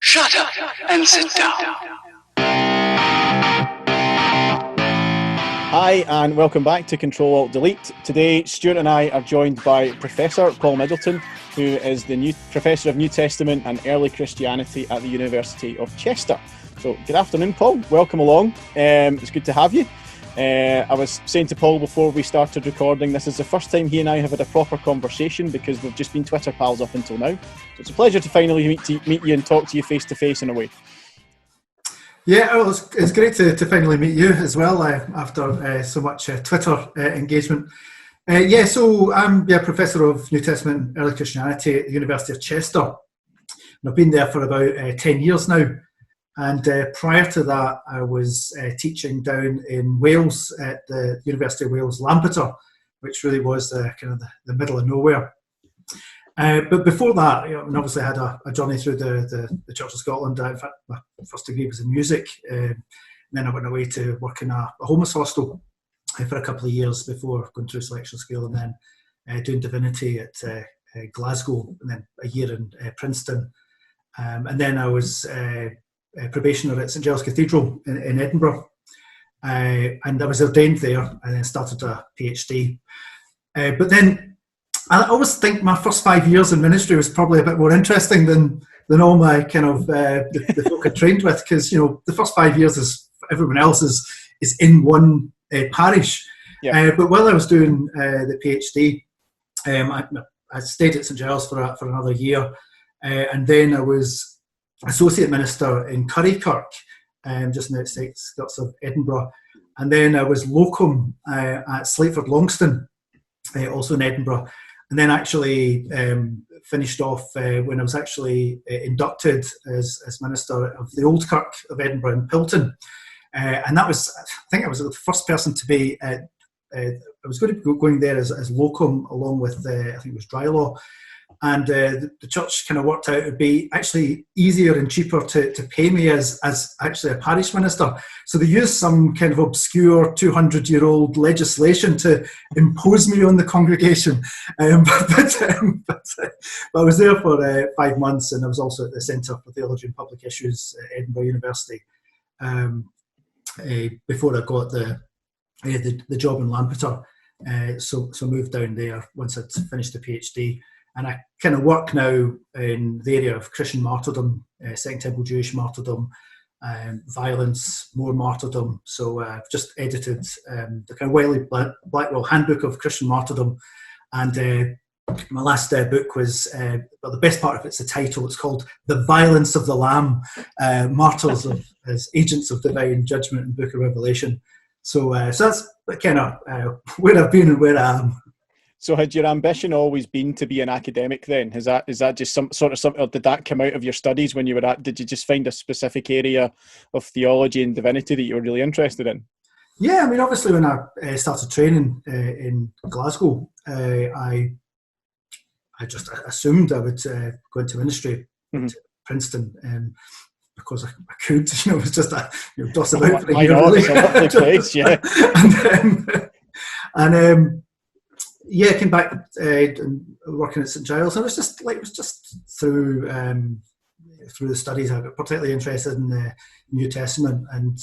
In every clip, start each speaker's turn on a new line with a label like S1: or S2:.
S1: Shut up and sit down.
S2: Hi and welcome back to ctl-alt-del-church. Today Stewart and I are joined by Professor Paul Middleton, who is the new Professor of New Testament and Early Christianity at the University of Chester. So good afternoon, Paul. Welcome along. It's good to have you. I was saying to Paul before we started recording, this is the first time he and I have had a proper conversation because we've just been Twitter pals up until now. So it's a pleasure to finally meet you and talk to you face to face in a way.
S3: Yeah, well, it's great to finally meet you as well after so much Twitter engagement. So I'm Professor of New Testament and Early Christianity at the University of Chester. And I've been there for about 10 years now. And prior to that, I was teaching down in Wales at the University of Wales, Lampeter, which really was the middle of nowhere. But before that, obviously I had a journey through the Church of Scotland. In fact, my first degree was in music. And then I went away to work in a homeless hostel for a couple of years before going through selection school and then doing divinity at Glasgow and then a year in Princeton. And then I was a probationer at St Giles Cathedral in Edinburgh. And I was ordained there and then started a PhD. But then I always think my first 5 years in ministry was probably a bit more interesting than all my the folk I trained with, because the first 5 years is everyone else is in one parish. Yeah. But while I was doing the PhD, I stayed at St Giles for another year, and then I was associate minister in Currykirk, just in the outskirts of Edinburgh, and then I was locum at Slateford Longston, also in Edinburgh. And then actually finished off when I was actually inducted as Minister of the Old Kirk of Edinburgh in Middleton. And that was, I think I was the first person to be, I was going to be going there as locum along with, I think it was dry law. And the church kind of worked out it would be actually easier and cheaper to pay me as actually a parish minister. So they used some kind of obscure 200-year-old legislation to impose me on the congregation. But I was there for 5 months, and I was also at the Centre for Theology and Public Issues at Edinburgh University before I got the job in Lampeter. So moved down there once I'd finished the PhD. And I kind of work now in the area of Christian martyrdom, Second Temple Jewish martyrdom, violence, more martyrdom. So I've just edited the kind of Wiley Blackwell Handbook of Christian Martyrdom. And my last book was, the best part of it's the title. It's called The Violence of the Lamb, Martyrs as Agents of Divine Judgment in Book of Revelation. So that's kind of where I've been and where I am.
S2: So had your ambition always been to be an academic then? Is that just some sort of something, or did that come out of your studies when you were did you just find a specific area of theology and divinity that you were really interested in?
S3: Yeah, I mean, obviously when I started training in Glasgow, I just assumed I would go into ministry to Princeton because I could, it was just a doss about for a year.
S2: It's a lovely place, yeah.
S3: I came back and working at St Giles, and it was just through the studies I got particularly interested in the New Testament, and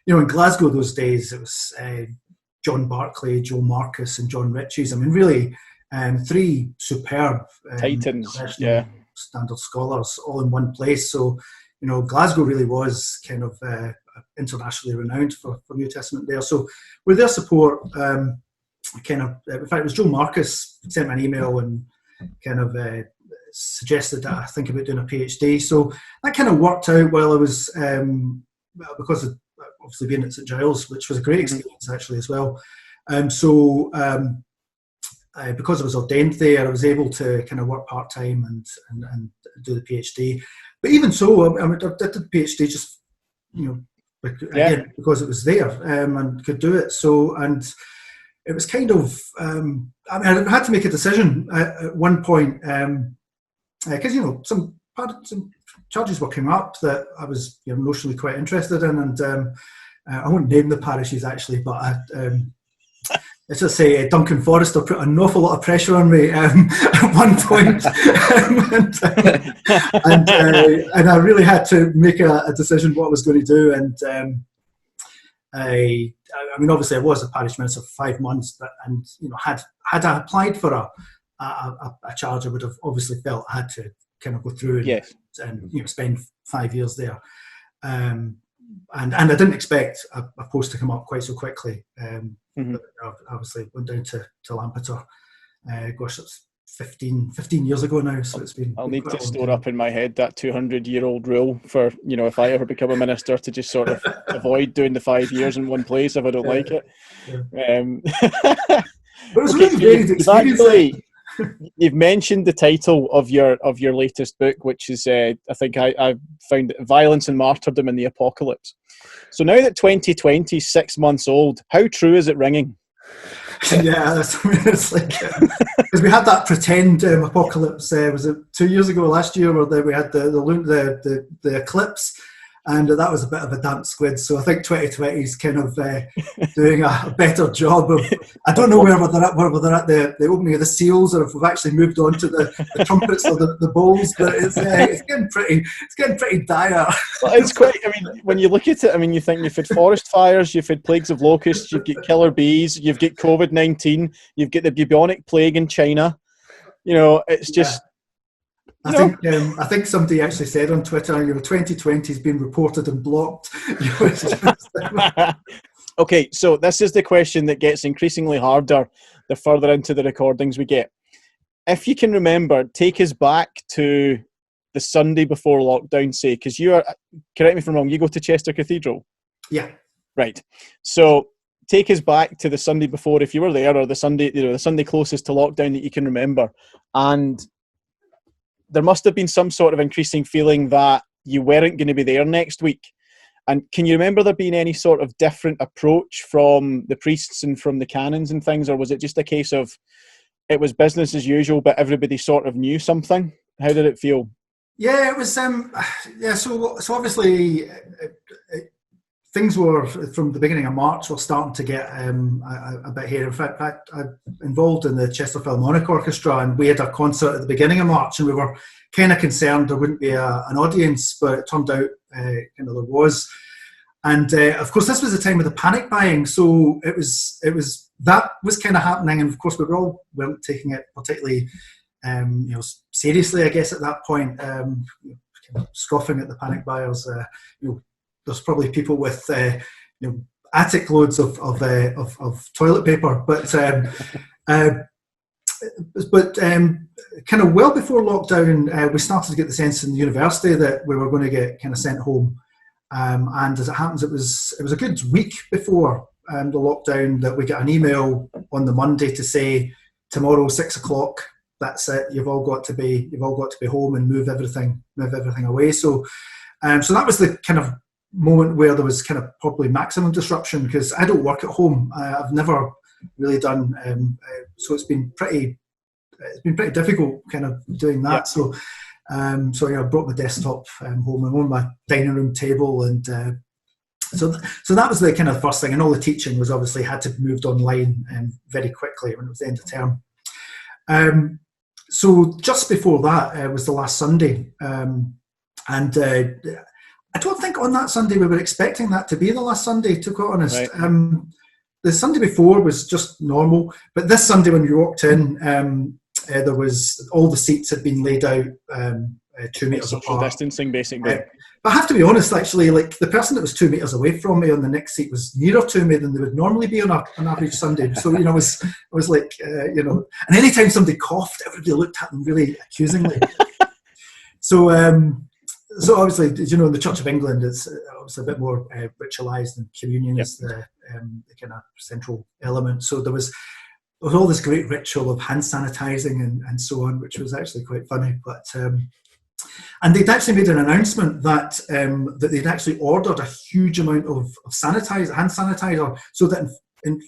S3: in Glasgow those days it was John Barclay, Joe Marcus, and John Ritchie's. I mean, really, three superb
S2: titans,
S3: standard scholars all in one place. So Glasgow really was kind of internationally renowned for New Testament there. So with their support. In fact, it was Joe Marcus sent me an email and kind of suggested that I think about doing a PhD. So that kind of worked out while I was, because of obviously being at St Giles, which was a great experience actually as well. Because I was ordained there, I was able to kind of work part-time and do the PhD. But even so, I did the PhD just, again, because it was there and could do it. So, and it was kind of, I had to make a decision at one point, because, some charges were coming up that I was notionally quite interested in, and I won't name the parishes actually, but let's just say Duncan Forrester put an awful lot of pressure on me at one point, and I really had to make a decision what I was going to do. And I mean, obviously, I was a parish minister for 5 months, and had I applied for a charge, I would have obviously felt I had to kind of go through and spend 5 years there. And I didn't expect a post to come up quite so quickly. But I obviously went down to Lampeter. Gosh, that's 15 years ago now. So it's been.
S2: I'll need to store up in my head that 200-year-old rule for if I ever become a minister, to just sort of avoid doing the 5 years in one place if I don't like it.
S3: Yeah. But it was really great experience.
S2: You've mentioned the title of your latest book, which is I think I found it, Violence and Martyrdom in the Apocalypse. So now that 2020 is 6 months old, how true is it ringing?
S3: Yeah, it's like because we had that pretend apocalypse. Was it 2 years ago, last year, where we had the eclipse, and that was a bit of a damp squid. So I think 2020 is kind of doing a better job of. I don't know whether they're at the opening of the seals, or if we've actually moved on to the trumpets or the bowls. But it's getting pretty dire.
S2: Well, it's quite. I mean, when you look at it, I mean, you think you've had forest fires, you've had plagues of locusts, you've got killer bees, you've got COVID-19, you've got the bubonic plague in China. It's just.
S3: Yeah. I think somebody actually said on Twitter, 2020 has been reported and blocked.
S2: Okay, so this is the question that gets increasingly harder the further into the recordings we get. If you can remember, take us back to the Sunday before lockdown, say, because you are, correct me if I'm wrong, you go to Chester Cathedral?
S3: Yeah.
S2: Right. So take us back to the Sunday before, if you were there, or the Sunday closest to lockdown that you can remember. And there must have been some sort of increasing feeling that you weren't going to be there next week. And can you remember there being any sort of different approach from the priests and from the canons and things, or was it just a case of it was business as usual, but everybody sort of knew something? How did it feel?
S3: Yeah, it was. So obviously, things were, from the beginning of March, were starting to get a bit here. In fact, I'm involved in the Chester Philharmonic Orchestra, and we had a concert at the beginning of March, and we were kind of concerned there wouldn't be an audience, but it turned out there was. And of course, this was the time of the panic buying, so it was that was kind of happening, and of course we weren't taking it particularly seriously, I guess, at that point, kind of scoffing at the panic buyers. There's probably people with attic loads of toilet paper, but kind of well before lockdown, we started to get the sense in the university that we were going to get kind of sent home. And as it happens, it was a good week before the lockdown that we got an email on the Monday to say, tomorrow 6 o'clock, that's it. You've all got to be home and move everything away. So that was the kind of moment where there was kind of probably maximum disruption, because I don't work at home. I've never really done, so it's been pretty difficult kind of doing that. Yeah. So I brought my desktop home. I'm on my dining room table, and so that was the kind of first thing. And all the teaching was obviously had to be moved online very quickly when it was the end of term. So just before that was the last Sunday, and I don't think on that Sunday we were expecting that to be the last Sunday, to be quite honest. Right. The Sunday before was just normal, but this Sunday when we walked in, there was, all the seats had been laid out 2 meters apart. Social distancing, basically.
S2: But
S3: I have to be honest, actually, like the person that was 2 meters away from me on the next seat was nearer to me than they would normally be on an average Sunday. So, I was like, and anytime somebody coughed, everybody looked at them really accusingly. So obviously, in the Church of England, it's obviously a bit more ritualised, and communion is the kind of central element. So there was all this great ritual of hand sanitising and so on, which was actually quite funny. But and they'd actually made an announcement that they'd actually ordered a huge amount of hand sanitizer, so that in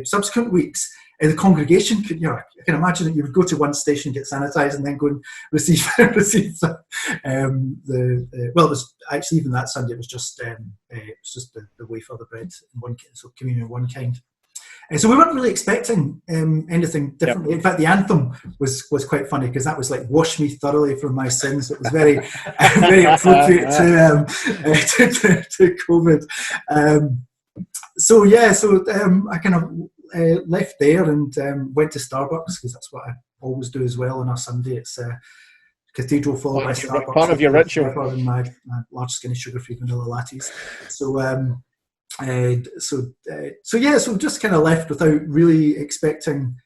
S3: subsequent weeks, the congregation could, I can imagine that you would go to one station, get sanitised, and then go and receive well, it was actually, even that Sunday, it was just the wafer, the bread, in one, so communion of one kind. So we weren't really expecting anything different.
S2: Yep.
S3: In fact, the anthem was quite funny because that was like "Wash me thoroughly from my sins." It was very very appropriate to COVID. So I kind of left there and went to Starbucks because that's what I always do as well on a Sunday. It's cathedral followed by Starbucks.
S2: Part of your ritual.
S3: And my large skinny sugar-free vanilla lattes. So just kind of left without really expecting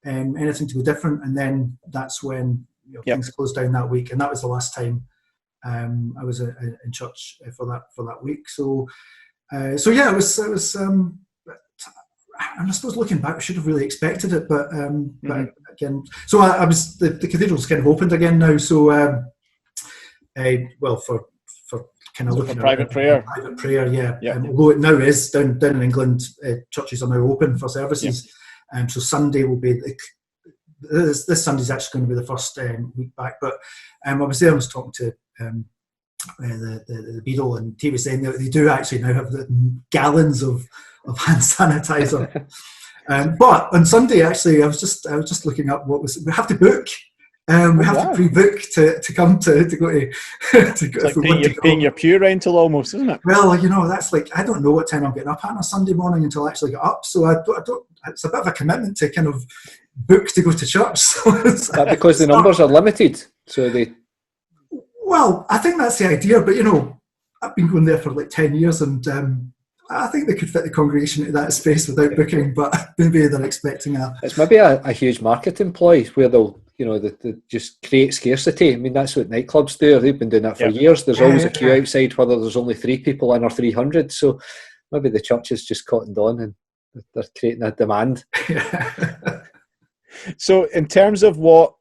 S3: anything to be different, and then that's when things closed down that week, and that was the last time I was in church for that week. So it was. And I suppose looking back, I should have really expected it, but again, so I was the cathedral's kind of opened again now. So for kind of looking
S2: at private prayer,
S3: yeah. Although it now is down in England, churches are now open for services. So Sunday will be this Sunday's actually going to be the first week back. But I was there. I was talking to the Beadle, and he was saying that they do actually now have gallons of hand sanitizer. But on Sunday, actually, I was just looking up we have to book. We have to pre-book to come to go to.
S2: It's like paying your pew rental almost, isn't it?
S3: Well, that's like I don't know what time I'm getting up on a Sunday morning until I actually get up. So I don't. It's a bit of a commitment to kind of book to go to church. So
S4: because the numbers are limited, so they.
S3: Well, I think that's the idea, but I've been going there for like 10 years, and I think they could fit the congregation into that space without booking, but maybe they're expecting
S4: It's maybe a huge marketing ploy where they'll just create scarcity. I mean, that's what nightclubs do. They've been doing that for years. There's always a queue outside, whether there's only 3 people in or 300. So maybe the church has just cottoned on and they're creating a demand.
S2: So in terms of what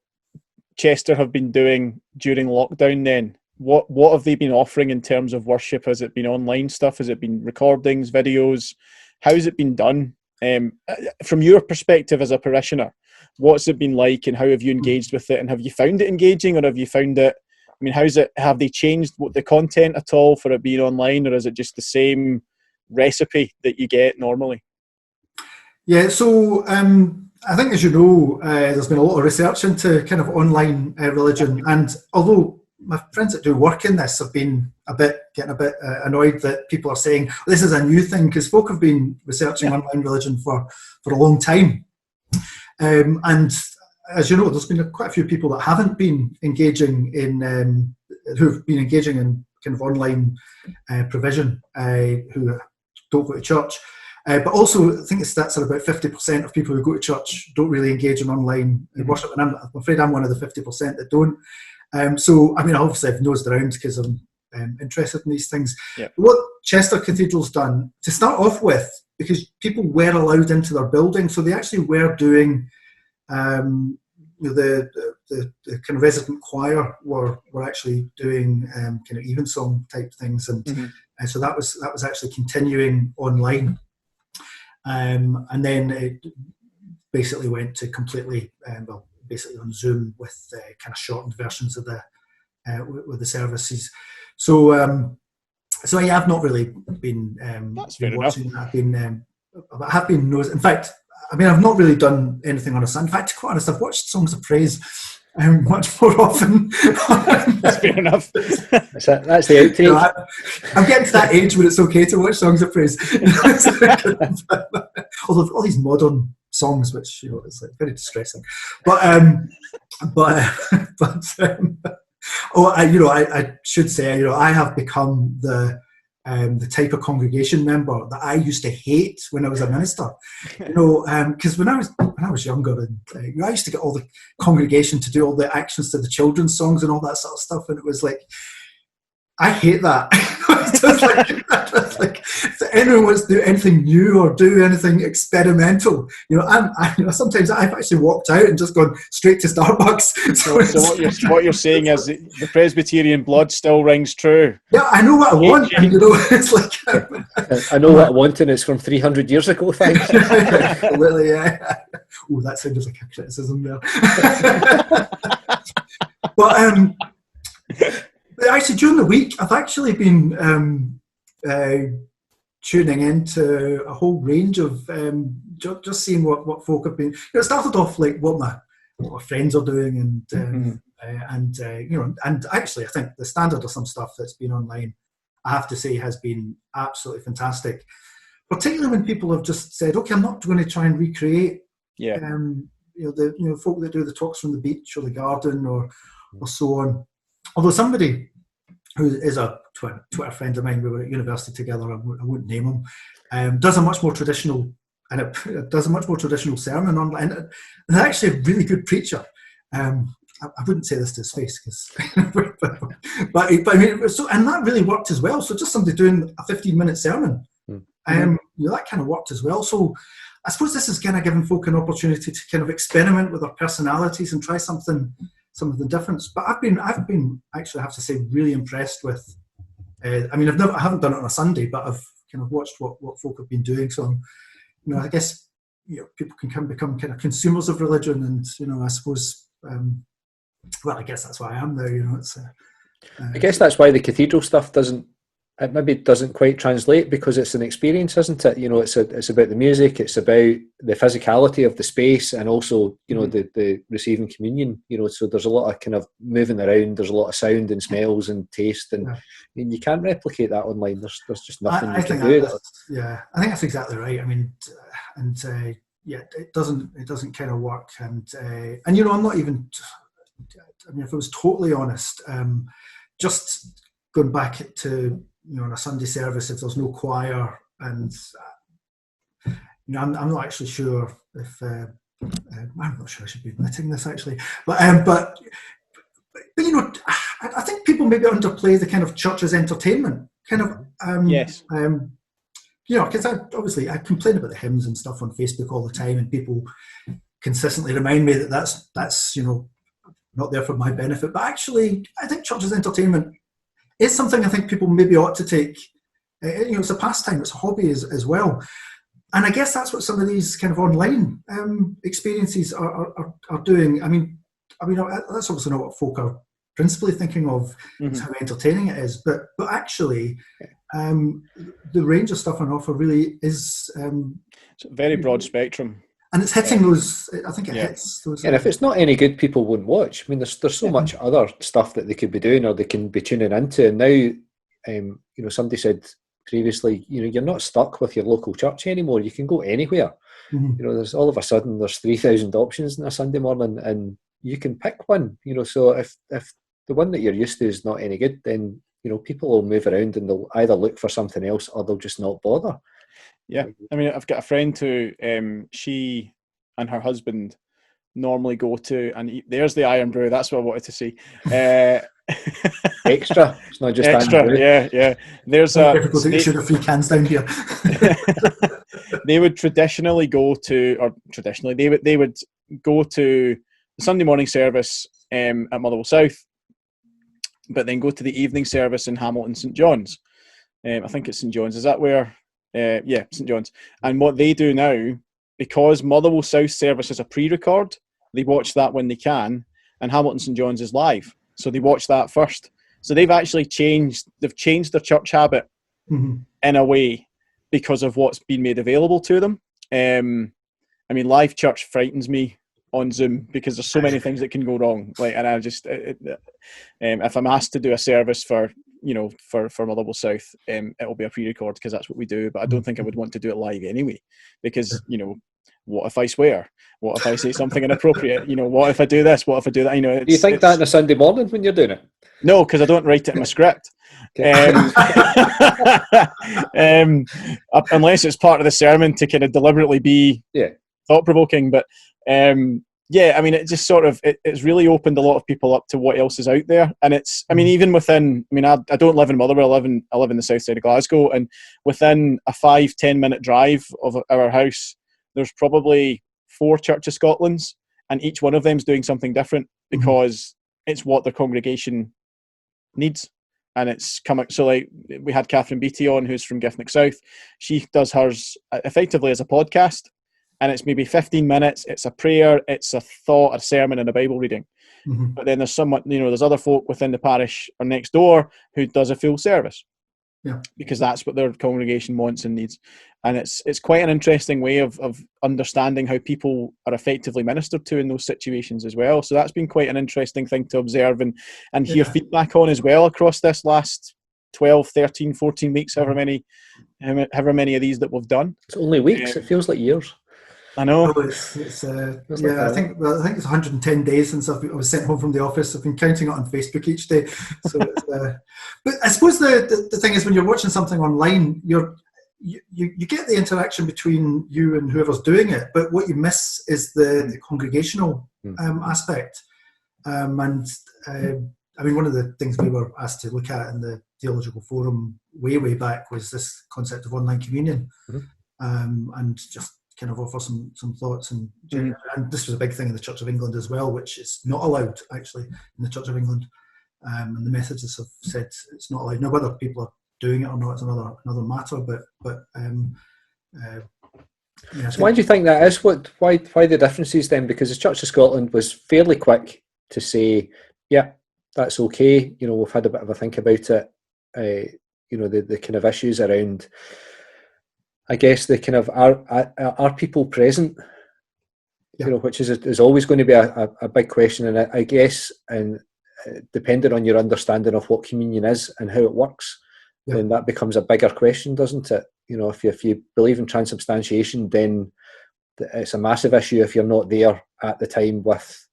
S2: Chester have been doing during lockdown then, what have they been offering in terms of worship? Has it been online stuff? Has it been recordings, videos? How has it been done? From your perspective as a parishioner, what's it been like, and how have you engaged with it? And have you found it engaging, or have you found it, I mean, have they changed the content at all for it being online, or is it just the same recipe that you get normally?
S3: Yeah, so I think, as you know, there's been a lot of research into kind of online religion, and although my friends that do work in this have been getting a bit annoyed that people are saying this is a new thing, because folk have been researching online religion for a long time. And as you know, there's been quite a few people that haven't been engaging in, who've been engaging in kind of online provision, who don't go to church. But also, I think the stats are about 50% of people who go to church don't really engage in online worship, and I'm afraid I'm one of the 50% that don't. So, I mean, obviously I've nosed around because I'm interested in these things. Yep. What Chester Cathedral's done, to start off with, because people were allowed into their building, so they actually were doing, the kind of resident choir were actually doing kind of evensong type things, and so that was actually continuing online. And then it basically went to completely, basically on Zoom with kind of shortened versions of with the services. So yeah, I've not really been watching that. I have been nosing. In fact, I mean, I've not really done anything on a Sunday. In fact, to be quite honest, I've watched Songs of Praise much more often.
S2: That's fair enough.
S4: That's the outtake.
S3: I'm getting to that age where it's okay to watch Songs of Praise. Although all these modern songs, which it's like very distressing. I should say, I have become the type of congregation member that I used to hate when I was a minister. Because when I was younger, and I used to get all the congregation to do all the actions to the children's songs and all that sort of stuff, and it was like, I hate that. It's just like if anyone wants to do anything new or do anything experimental, sometimes I've actually walked out and just gone straight to Starbucks.
S2: So what you're saying is that the Presbyterian blood still rings true.
S3: Yeah, I know what I want. And, it's like
S4: I know what I want, and it's from 300 years ago. Thanks.
S3: Absolutely, yeah. Oh, that sounded like a criticism there. But actually, during the week, I've actually been tuning into a whole range of just seeing what folk have been. It started off like what my friends are doing, and actually I think the standard of some stuff that's been online, I have to say, has been absolutely fantastic. Particularly when people have just said, "Okay, I'm not going to try and recreate." The folk that do the talks from the beach or the garden or so on. Although somebody who is a Twitter friend of mine, we were at university together, I won't name him, does a much more traditional sermon online, and actually a really good preacher. I wouldn't say this to his face, but I mean, and that really worked as well. So just somebody doing a 15-minute sermon, that kind of worked as well. So I suppose this is kind of giving folk an opportunity to kind of experiment with their personalities and try something different. But I've been actually, I have to say, really impressed with. I haven't done it on a Sunday, but I've kind of watched what folk have been doing. So, I guess people can become kind of consumers of religion, and I suppose. I guess that's why I am there. It's.
S4: I guess that's why the cathedral stuff doesn't quite translate, because it's an experience, isn't it? It's about the music, it's about the physicality of the space, and also the receiving communion. So there's a lot of kind of moving around. There's a lot of sound and smells and taste, and you can't replicate that online. There's just nothing you can do.
S3: I think that's exactly right. I mean, it doesn't kind of work, and I'm not even. I mean, if I was totally honest, just going back to in a Sunday service, if there's no choir, and I'm not actually sure if I'm not sure I should be admitting this actually, but I think people maybe underplay the kind of church's entertainment kind of.
S2: Yes.
S3: Because I complain about the hymns and stuff on Facebook all the time, and people consistently remind me that that's not there for my benefit. But actually, I think church's entertainment is something I think people maybe ought to take. It's a pastime, it's a hobby as well. And I guess that's what some of these kind of online experiences are doing. I mean, that's obviously not what folk are principally thinking of, is how entertaining it is. But actually, the range of stuff on offer really is.
S2: It's a very broad spectrum.
S3: And it's hitting those. I think it hits those.
S4: And if it's not any good, people won't watch. I mean, there's so much other stuff that they could be doing, or they can be tuning into. And now, somebody said previously, you're not stuck with your local church anymore. You can go anywhere. There's all of a sudden there's 3,000 options on a Sunday morning, and you can pick one. So if the one that you're used to is not any good, then people will move around and they'll either look for something else or they'll just not bother.
S2: Yeah, I mean, I've got a friend who she and her husband normally go to, and there's the Iron Brew. That's what I wanted to see.
S4: Extra. It's not just
S2: extra.
S4: Iron Brew.
S2: Yeah. There's
S3: sugar-free cans down here.
S2: They would traditionally go to, they would go to the Sunday morning service at Motherwell South, but then go to the evening service in Hamilton St John's. I think it's St John's. Is that where? St John's. And what they do now, because Motherwell South service is a pre-record, they watch that when they can, and Hamilton St John's is live, so they watch that first. So they've actually changed their church habit in a way because of what's been made available to them. I mean, live church frightens me on Zoom because there's so many things that can go wrong. And I just, if I'm asked to do a service for Motherwell South, it will be a pre-record because that's what we do. But I don't think I would want to do it live anyway, because what if I swear? What if I say something inappropriate? What if I do this? What if I do that?
S4: Do you think that on a Sunday morning when you're doing it?
S2: No, because I don't write it in my script. Unless it's part of the sermon to kind of deliberately be thought-provoking. But I mean, it just sort of, it's really opened a lot of people up to what else is out there. And it's, I mean, even within, I don't live in Motherwell, I live in the south side of Glasgow, and within a 5-10 minute drive of our house, there's probably 4 Church of Scotland's, and each one of them's doing something different because it's what their congregation needs. And it's coming, so like we had Catherine Beattie on, who's from Giffnock South. She does hers effectively as a podcast, and it's maybe 15 minutes. It's a prayer, it's a thought, a sermon, and a Bible reading. But then there's someone, there's other folk within the parish or next door who does a full service. because that's what their congregation wants and needs. And it's quite an interesting way of understanding how people are effectively ministered to in those situations as well. So that's been quite an interesting thing to observe and hear feedback on as well across this last 12, 13, 14 weeks, however many of these that we've done.
S4: It's only weeks. It feels like years.
S2: I know.
S3: I think it's 110 days since I was sent home from the office. I've been counting it on Facebook each day. So, but I suppose the thing is, when you're watching something online, you get the interaction between you and whoever's doing it, but what you miss is the congregational aspect. I mean, one of the things we were asked to look at in the Theological Forum way back was this concept of online communion, and just kind of offer some thoughts. And this was a big thing in the Church of England as well, which is not allowed actually in the Church of England. And the Methodists have said it's not allowed. Now, whether people are doing it or not is another matter. But
S4: so why do you think that is? Why the differences then? Because the Church of Scotland was fairly quick to say, yeah, that's okay. We've had a bit of a think about it. The kind of issues around, I guess, the kind of are people present, which is always going to be a big question. And I guess, and depending on your understanding of what communion is and how it works, then that becomes a bigger question, doesn't it? If you believe in transubstantiation, then it's a massive issue if you're not there at the time with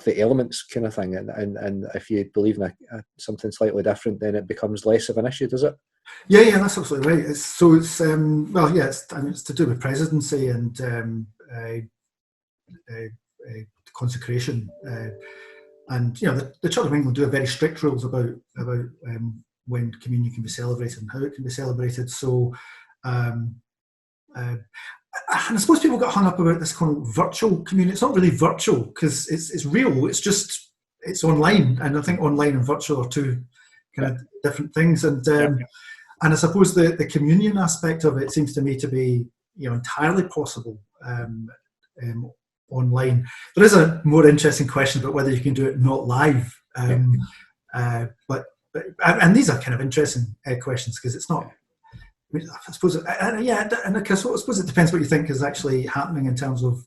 S4: the elements kind of thing. And if you believe in something slightly different, then it becomes less of an issue, does it?
S3: Yeah, that's absolutely right. It's to do with presidency and consecration, and the Church of England do have very strict rules about when communion can be celebrated and how it can be celebrated. So, and I suppose people got hung up about this kind of virtual communion. It's not really virtual because it's real. It's online, and I think online and virtual are two kind of different things. And I suppose the communion aspect of it seems to me to be entirely possible online. There is a more interesting question about whether you can do it not live. But these are kind of interesting questions because it's not. I suppose, I suppose it depends what you think is actually happening in terms of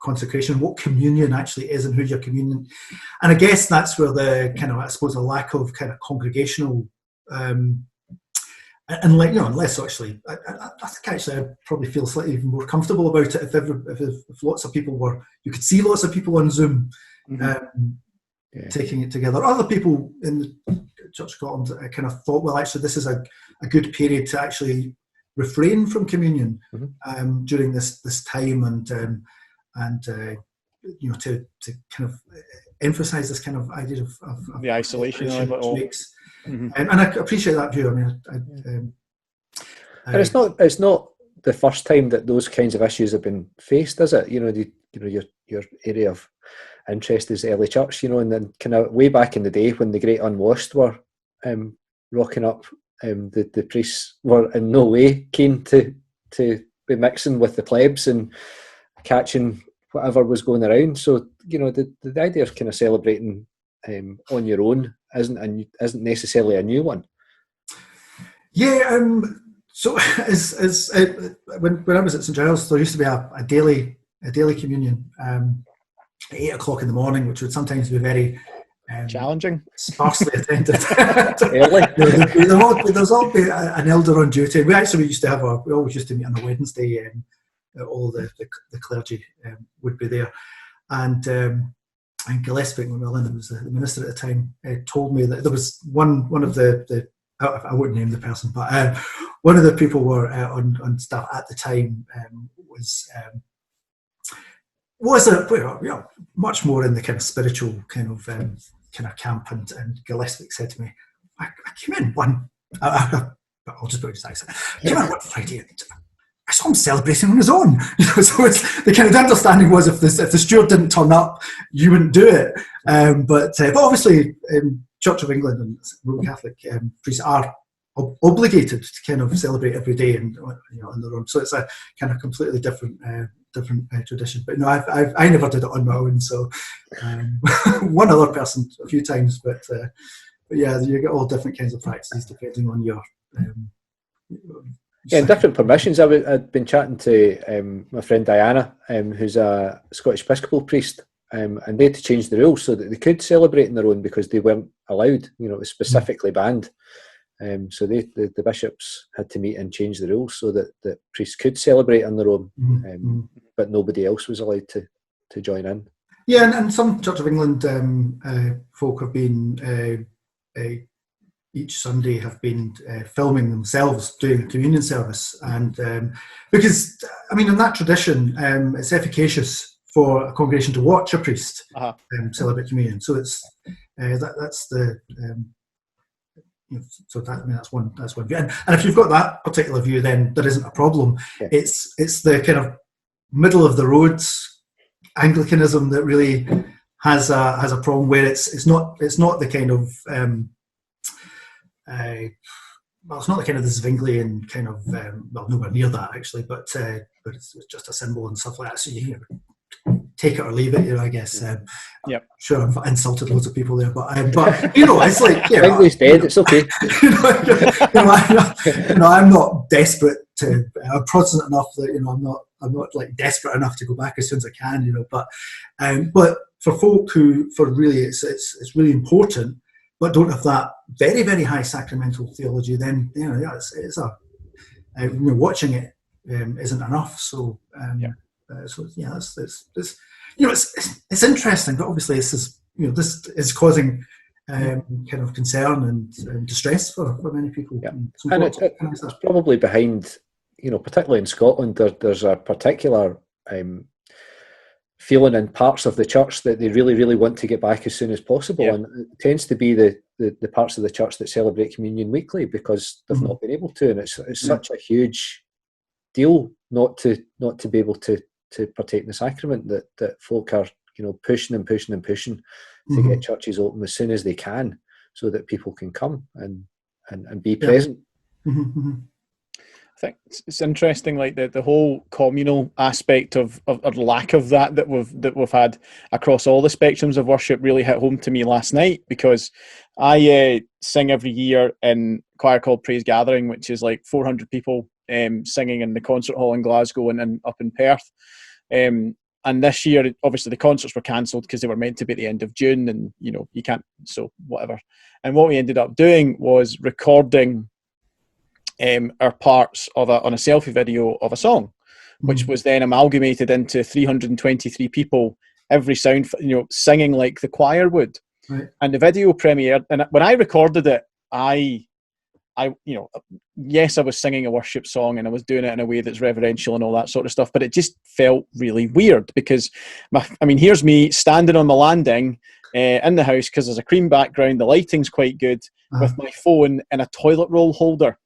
S3: consecration, what communion actually is, and who your communion. And I guess that's where the kind of, I suppose, a lack of kind of congregational, unless actually, I think actually I'd probably feel slightly even more comfortable about it if lots of people you could see lots of people on Zoom taking it together. Other people in the Church of Scotland kind of thought, well, actually, this is a good period to actually refrain from communion during this time, and to kind of emphasise this kind of idea of
S2: the isolation of it all.
S3: And I appreciate that view. I mean,
S4: and it's not the first time that those kinds of issues have been faced, is it? Your area of interest is the early church, and then kind of way back in the day when the Great Unwashed were rocking up, the priests were in no way keen to be mixing with the plebs and catching whatever was going around. So the idea of kind of celebrating on your own isn't necessarily a new one.
S3: Yeah. So as when I was at St Giles, there used to be a daily communion at 8 o'clock in the morning, which would sometimes be very
S2: challenging,
S3: sparsely attended.
S4: Early.
S3: There's always an elder on duty. We always used to meet on a Wednesday. All the clergy would be there, and Gillespie McMillan, who was the minister at the time, told me that there was one of the I wouldn't name the person, but one of the people were on staff at the time was much more in the kind of spiritual kind of camp, and Gillespie said to me, I came in one, I'll just put it as I came in one Friday and I saw him celebrating on his own. So the kind of understanding was if the steward didn't turn up, you wouldn't do it. But obviously, Church of England and Roman Catholic priests are obligated to kind of celebrate every day and on their own. So it's a kind of completely different tradition. But no, I never did it on my own. So one other person a few times, but yeah, you get all different kinds of practices depending on your.
S4: Yeah, and different permissions. I'd been chatting to my friend Diana, who's a Scottish Episcopal priest, and they had to change the rules so that they could celebrate on their own because they weren't allowed. You know, it was specifically banned. So the bishops had to meet and change the rules so that priests could celebrate on their own, but nobody else was allowed to join in.
S3: Yeah, and some Church of England folk have been each Sunday have been filming themselves doing a communion service, and because I mean in that tradition it's efficacious for a congregation to watch a priest celebrate communion. So it's that's the so that, I mean that's one view, and if you've got that particular view, then there isn't a problem.
S4: Yeah.
S3: It's the kind of middle of the road Anglicanism that really has a problem where it's not the kind of well, it's not the kind of the Zwinglian kind of well, nowhere near that actually, but it's just a symbol and stuff like that. So you take it or leave it, I guess. Sure, I've insulted loads of people there, but it's like
S4: Zwingli's dead. It's okay.
S3: I'm not desperate to. I'm Protestant enough that I'm not like desperate enough to go back as soon as I can, but for folk who really it's really important, but don't have that very, very high sacramental theology, then it's watching it isn't enough. So it's interesting, but obviously this is causing kind of concern and distress for many people.
S4: Yeah. And it's probably behind, particularly in Scotland, there's a particular feeling in parts of the church that they really, really want to get back as soon as possible, and it tends to be the parts of the church that celebrate communion weekly because they've not been able to, and it's such a huge deal not to be able to partake in the sacrament that folk are pushing to get churches open as soon as they can so that people can come and be present.
S2: I think it's interesting, like the whole communal aspect of lack of that we've had across all the spectrums of worship really hit home to me last night, because I sing every year in a choir called Praise Gathering, which is like 400 people singing in the concert hall in Glasgow and up in Perth. And this year, obviously, the concerts were cancelled because they were meant to be at the end of June, and you can't, so whatever. And what we ended up doing was recording our parts on a selfie video of a song, which was then amalgamated into 323 people, every sound, singing like the choir would.
S3: Right.
S2: And the video premiered, and when I recorded it, yes, I was singing a worship song and I was doing it in a way that's reverential and all that sort of stuff, but it just felt really weird because, here's me standing on the landing in the house because there's a cream background, the lighting's quite good, with my phone in a toilet roll holder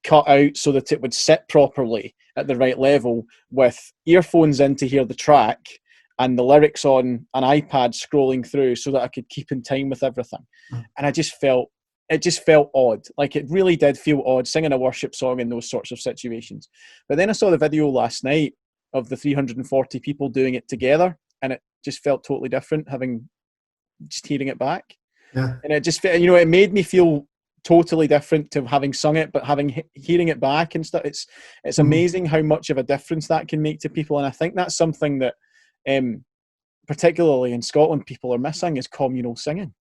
S2: cut out so that it would sit properly at the right level, with earphones in to hear the track and the lyrics on an iPad scrolling through so that I could keep in time with everything. And it just felt odd. Like, it really did feel odd singing a worship song in those sorts of situations. But then I saw the video last night of the 340 people doing it together, and it just felt totally different, just hearing it back.
S3: Yeah.
S2: And it just, it made me feel totally different to having sung it, but hearing it back and stuff. It's amazing how much of a difference that can make to people. And I think that's something that, particularly in Scotland, people are missing, is communal singing.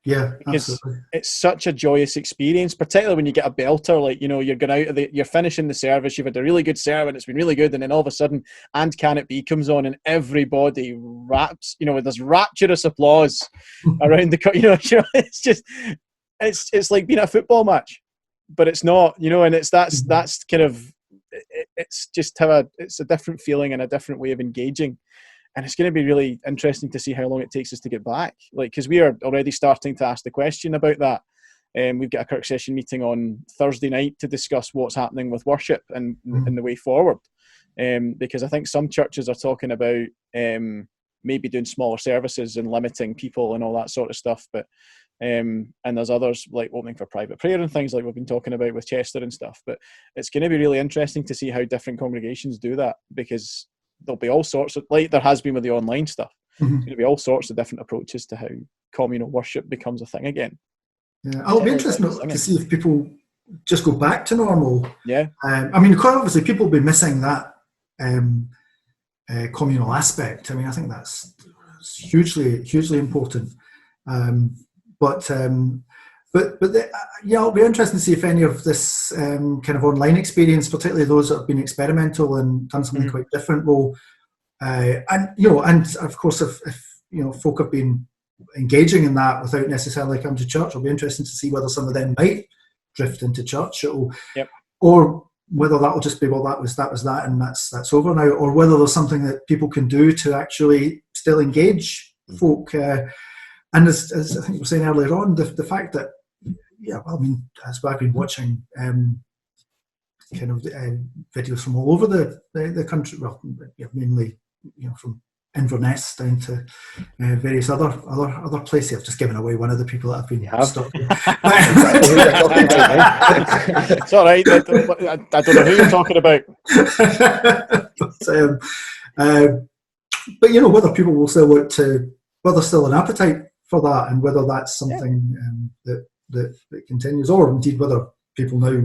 S3: Yeah,
S2: because
S3: absolutely.
S2: It's such a joyous experience, particularly when you get a belter, like, you're going out you're finishing the service, you've had a really good sermon, it's been really good, and then all of a sudden "And Can It Be" comes on and everybody raps, there's rapturous applause around the it's just it's like being at a football match, but it's not, and it's that's kind of, it's just it's a different feeling and a different way of engaging. And it's going to be really interesting to see how long it takes us to get back. Like, because we are already starting to ask the question about that. We've got a Kirk Session meeting on Thursday night to discuss what's happening with worship and the way forward. Because I think some churches are talking about maybe doing smaller services and limiting people and all that sort of stuff. But and there's others like opening for private prayer and things like we've been talking about with Chester and stuff. But it's going to be really interesting to see how different congregations do that, because there'll be all sorts of, like there has been with the online stuff, there's going to be all sorts of different approaches to communal worship becomes a thing again.
S3: Yeah, it'll be interesting to see if people just go back to normal.
S2: Yeah.
S3: I mean, quite obviously, people will be missing that communal aspect. I mean, I think that's hugely important. It'll be interesting to see if any of this kind of online experience, particularly those that have been experimental and done something quite different, will, and of course, if folk have been engaging in that without necessarily coming to church, it'll be interesting to see whether some of them might drift into church, or whether that will just be, well, that was that, and that's over now, or whether there's something that people can do to actually still engage folk. And as I think you were saying earlier on, the fact that, as I've been watching videos from all over the country, well, mainly from Inverness down to various other places. I've just given away one of the people that I've been stuck with.
S2: It's all right. I don't know who you're talking about.
S3: But whether people will still want to, whether there's still an appetite for that, and whether that's something that continues, or indeed whether people now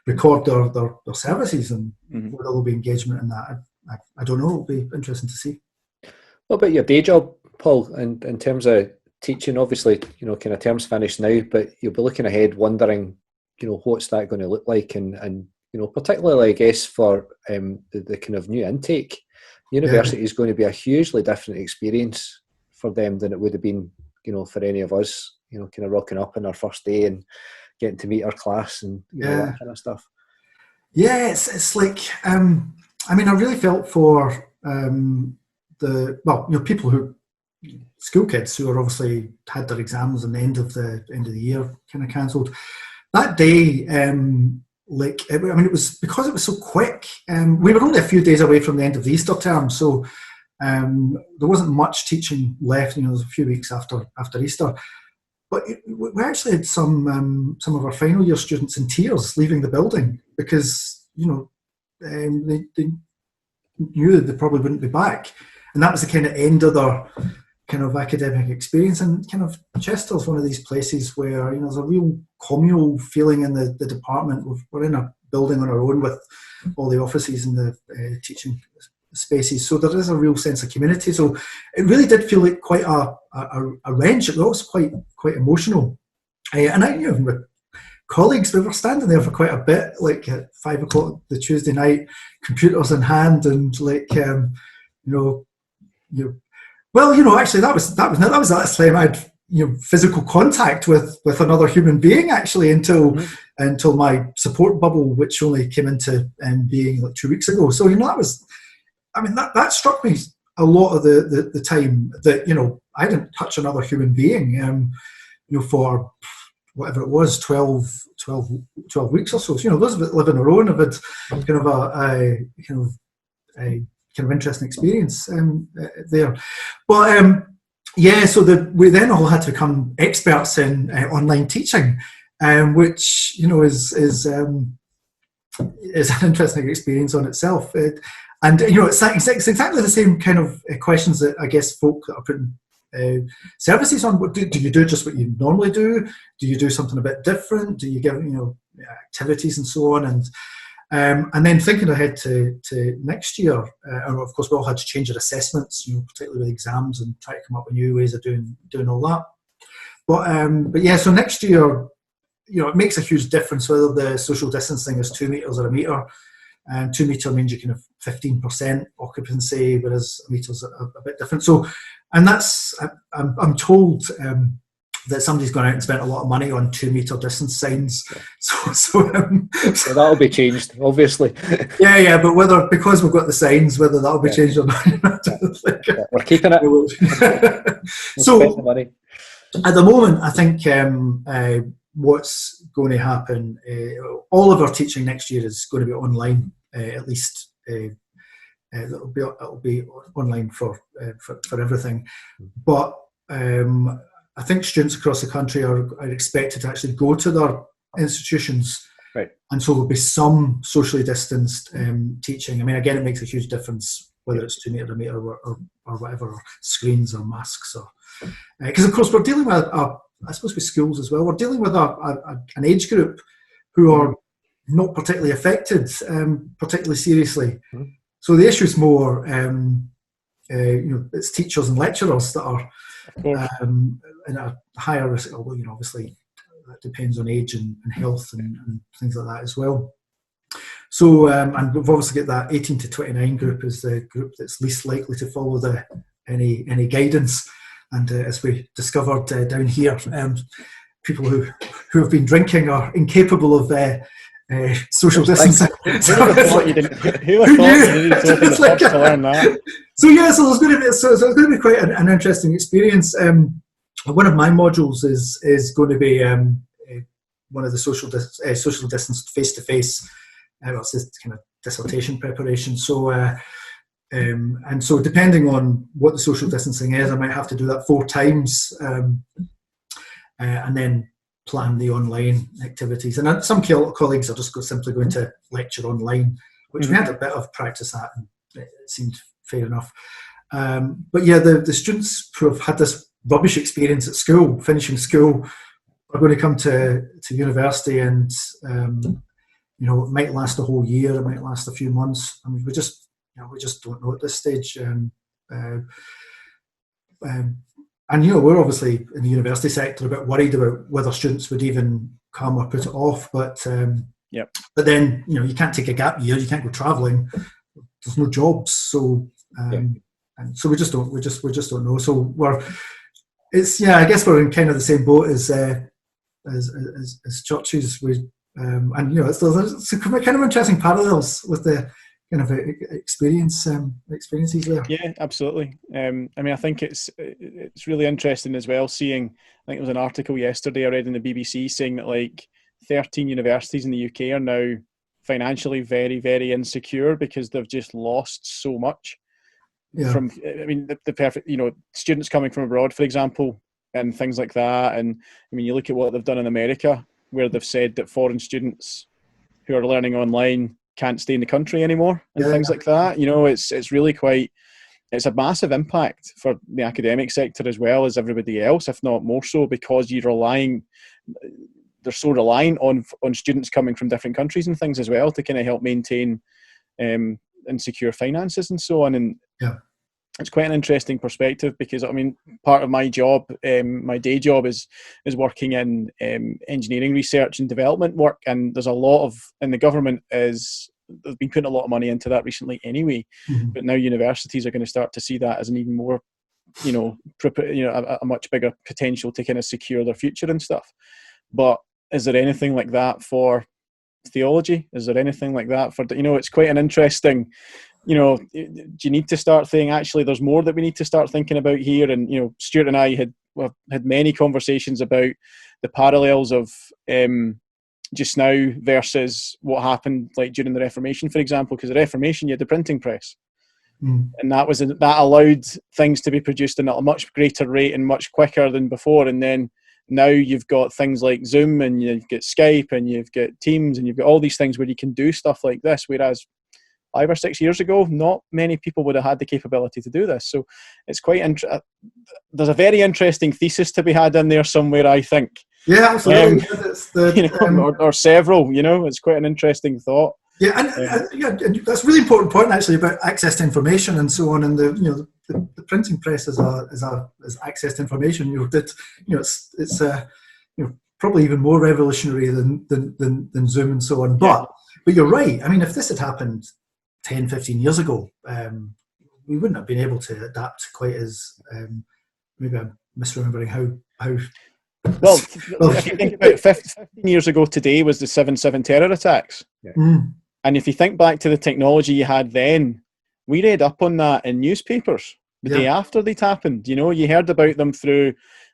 S3: record their services, and whether there'll be engagement in that. I don't know. It'll be interesting to see.
S4: What about your day job, Paul, in terms of teaching? Obviously, kind of terms finished now, but you'll be looking ahead, wondering, what's that going to look like, and particularly, I guess, for the kind of new intake, university is going to be a hugely different experience for them than it would have been, for any of us, kind of rocking up on our first day and getting to meet our class and that kind of stuff.
S3: Yeah, it's like, I really felt for people who, school kids who are obviously had their exams and the end of the year kind of cancelled. That day, it was because it was so quick. We were only a few days away from the end of the Easter term, so there wasn't much teaching left. There was a few weeks after Easter, but we actually had some of our final year students in tears leaving the building because they knew they probably wouldn't be back, and that was the kind of end of their kind of academic experience. And kind of Chester's one of these places where there's a real communal feeling in the department. We're in a building on our own with all the offices and the teaching spaces, so there is a real sense of community. So it really did feel like quite a wrench. It was quite emotional, and with colleagues, we were standing there for quite a bit, like at 5 o'clock the Tuesday night, computers in hand, and actually that was the last time I'd physical contact with another human being, actually, until my support bubble, which only came into being like 2 weeks ago. So that struck me a lot of the time that I didn't touch another human being for whatever it was, 12 weeks or so. Those that live on their own have had kind of a interesting experience there. But so we then all had to become experts in online teaching, which is an interesting experience on itself. It's exactly the same kind of questions that I guess folk that are putting services on. Do you do just what you normally do? Do you do something a bit different? Do you give activities and so on? And then thinking ahead to next year, and of course we all had to change our assessments, particularly with exams, and try to come up with new ways of doing all that. But so next year, it makes a huge difference whether the social distancing is 2 meters or a meter. 2 meter means you can have 15% occupancy, whereas a meter's a bit different. So, and that's I'm told that somebody's gone out and spent a lot of money on 2 meter distance signs. So
S4: that'll be changed, obviously.
S3: Yeah, but because we've got the signs, whether that'll be changed or not,
S4: we're keeping it.
S3: So the money. At the moment, I think what's going to happen, all of our teaching next year is going to be online, at least. It'll be online for everything, but I think students across the country are expected to actually go to their institutions,
S4: right? And
S3: so there'll be some socially distanced teaching. Again, it makes a huge difference whether it's 2 meter, a meter, or whatever, or screens or masks or Because of course we're dealing with, I suppose with schools as well, we're dealing with an age group who are not particularly affected particularly seriously. So the issue is more, it's teachers and lecturers that are in a higher risk, although, obviously that depends on age and health and things like that as well. So, and we've obviously got that 18 to 29 group is the group that's least likely to follow any guidance. And as we discovered down here, people who have been drinking are incapable of social distancing.
S2: Who would have thought you needed to open the pubs to learn that?
S3: So there's going to be quite an interesting experience. One of my modules is going to be one of the social distance face-to-face. It's this kind of dissertation preparation. So and so depending on what the social distancing is, I might have to do that 4 times, and then plan the online activities. And some colleagues are just simply going to lecture online, which we had a bit of practice at, and it seemed fair enough. But yeah, the students who have had this rubbish experience at school, finishing school, are going to come to university, and it might last a whole year, it might last a few months. I mean, we just don't know at this stage. And we're obviously in the university sector a bit worried about whether students would even come or put it off. But but then you can't take a gap year, you can't go travelling. There's no jobs, so and so we just don't know. So I guess we're in kind of the same boat as churches. There's kind of interesting parallels with the kind of experiences there.
S2: Yeah, absolutely. I think it's really interesting as well seeing, I think there was an article yesterday I read in the BBC saying that 13 universities in the UK are now financially very, very insecure because they've just lost so much from, the perfect, students coming from abroad, for example, and things like that. And you look at what they've done in America, where they've said that foreign students who are learning online can't stay in the country anymore and things like that. It's really it's a massive impact for the academic sector as well as everybody else, if not more so, because they're so reliant on students coming from different countries and things as well to kind of help maintain and secure finances and so on. And it's quite an interesting perspective because part of my job, my day job is working in engineering research and development work, and there's a lot of, and the government they've been putting a lot of money into that recently anyway, but now universities are going to start to see that as an even more, a much bigger potential to kind of secure their future and stuff. But is there anything like that for theology? Is there anything like that for, it's quite an interesting, do you need to start thinking, actually, there's more that we need to start thinking about here? And, Stewart and I had many conversations about the parallels of just now versus what happened during the Reformation, for example, because the Reformation, you had the printing press. And that allowed things to be produced at a much greater rate and much quicker than before. And then now you've got things like Zoom, and you've got Skype, and you've got Teams, and you've got all these things where you can do stuff like this, whereas 5 or 6 years ago, not many people would have had the capability to do this. So it's quite there's a very interesting thesis to be had in there somewhere, I think.
S3: Yeah, absolutely.
S2: Or several. It's quite an interesting thought.
S3: Yeah, and that's a really important point actually about access to information and so on. And the printing press is access to information. It's probably even more revolutionary than Zoom and so on. But you're right. If this had happened 10, 15 years ago, we wouldn't have been able to adapt quite as. Maybe I'm misremembering how.
S2: Well, if you think about 15 years ago today was the 7/7 terror attacks. And if you think back to the technology you had then, we read up on that in newspapers the day after they'd happened. You heard about them through